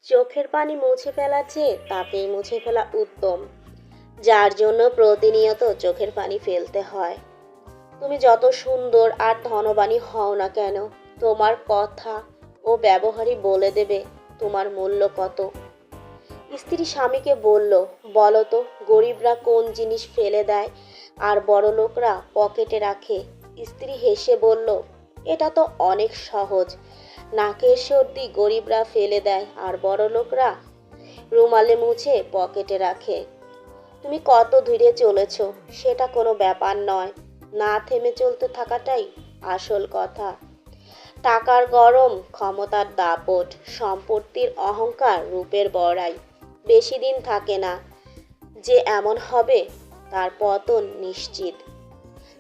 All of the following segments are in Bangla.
চোখের পানি মুছে ফেলার চেয়ে তাকেই মুছে ফেলা উত্তম, যার জন্য প্রতিনিয়ত চোখের পানি ফেলতে হয়। তুমি যত সুন্দর আর ধনবানই হও না কেন, তোমার কথা ও ব্যবহারই বলে দেবে তোমার মূল্য কত। স্ত্রী স্বামীকে বলল, বলো তো গরিবরা কোন জিনিস ফেলে দেয় আর বড়লোকরা পকেটে রাখে। স্ত্রী হেসে বলল, এটা তো অনেক সহজ। নাকের সর্দি গরিবরা ফেলে দেয় আর বড়লোকরা রুমালে মুছে পকেটে রাখে। তুমি কত দূরে চলেছ সেটা কোনো ব্যাপার নয়, না থেমে চলতে থাকাটাই আসল কথা। টাকার গরম, ক্ষমতার দাপট, সম্পত্তির অহংকার, রূপের বড়াই বেশি দিন থাকে না। যে এমন হবে তার পতন নিশ্চিত।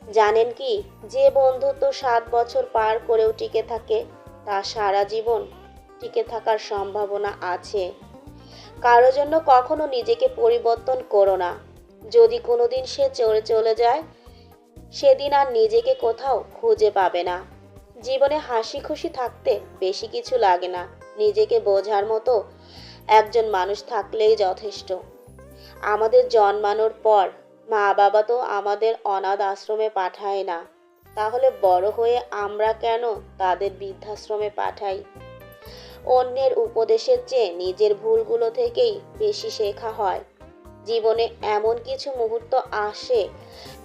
জানেন কি, যে বন্ধুত্ব 7 বছর পার করেও টিকে থাকে তা সারা জীবন টিকে থাকার সম্ভাবনা আছে। কারো জন্য কখনো নিজেকে পরিবর্তন করো না। যদি কোনোদিন সে চলে যায়, সেদিন আর নিজেকে কোথাও খুঁজে পাবে না। জীবনে হাসি খুশি থাকতে বেশি কিছু লাগে না, নিজেকে বোঝার মতো একজন মানুষ থাকলেই যথেষ্ট। আমাদের জন্মানোর পর মা বাবা তো আমাদের অনাথ আশ্রমে পাঠায় না, তাহলে বড় হয়ে আমরা কেন তাদের বৃদ্ধাশ্রমে পাঠাই? অন্যের উপদেশের চেয়ে নিজের ভুলগুলো থেকেই বেশি শেখা হয়। জীবনে এমন কিছু মুহূর্ত আসে,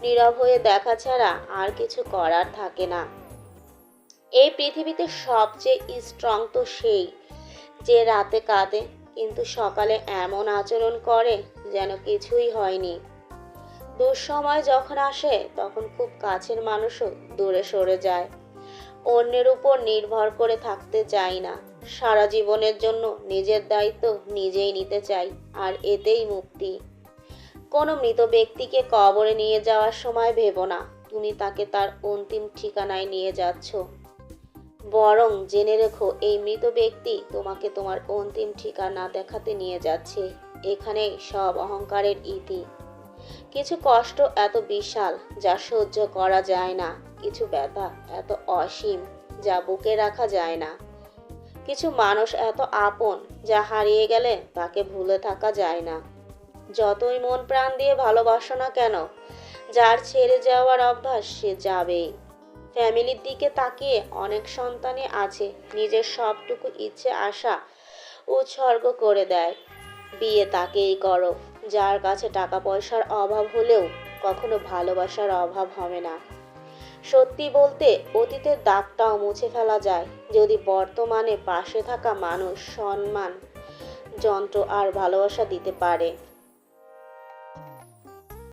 নীরব হয়ে দেখা ছাড়া আর কিছু করার থাকে না। এই পৃথিবীতে সবচেয়ে স্ট্রং তো সেই যে রাতে কাঁদে কিন্তু সকালে এমন আচরণ করে যেন কিছুই হয়নি। দুঃসময় যখন আসে তখন খুব কাছের মানুষও দূরে সরে যায়। অন্যের উপর নির্ভর করে থাকতে চাই না। সারা জীবনের জন্য নিজের দায়িত্ব নিজেই নিতে চাই, আর এতেই মুক্তি। কোনো মৃত ব্যক্তিকে কবরে নিয়ে যাওয়ার সময় ভেবো না তুমি তাকে তার অন্তিম ঠিকানায় নিয়ে যাচ্ছ। বরং জেনে রেখো এই মৃত ব্যক্তি তোমাকে তোমার অন্তিম ঠিকানা দেখাতে নিয়ে যাচ্ছে। এখানেই সব অহংকারের ইতি। কিছু কষ্ট এত বিশাল যা সহ্য করা যায় না, কিছু ব্যথা এত অসীম যা বুকে রাখা যায় না। কিছু মানুষ এত আপন যা হারিয়ে গেলে তাকে ভুলে থাকা যায় না। যতই মন প্রাণ দিয়ে ভালোবাসো না কেন, যার ছেড়ে যাওয়ার অভ্যাস সে যাবেই। ফ্যামিলির দিকে তাকিয়ে অনেক সন্তানই আছে নিজের সবটুকু ইচ্ছে আশা উৎসর্গ করে দেয়। বিয়ে তাকেই করো যার কাছে টাকা পয়সার অভাব হলেও কখনো ভালোবাসার অভাব হবে না। সত্যি বলতে অতীতের দাগটাও মুছে ফেলা যায় যদি বর্তমানে পাশে থাকা মানুষ সম্মান, যন্ত্র আর ভালোবাসা দিতে পারে।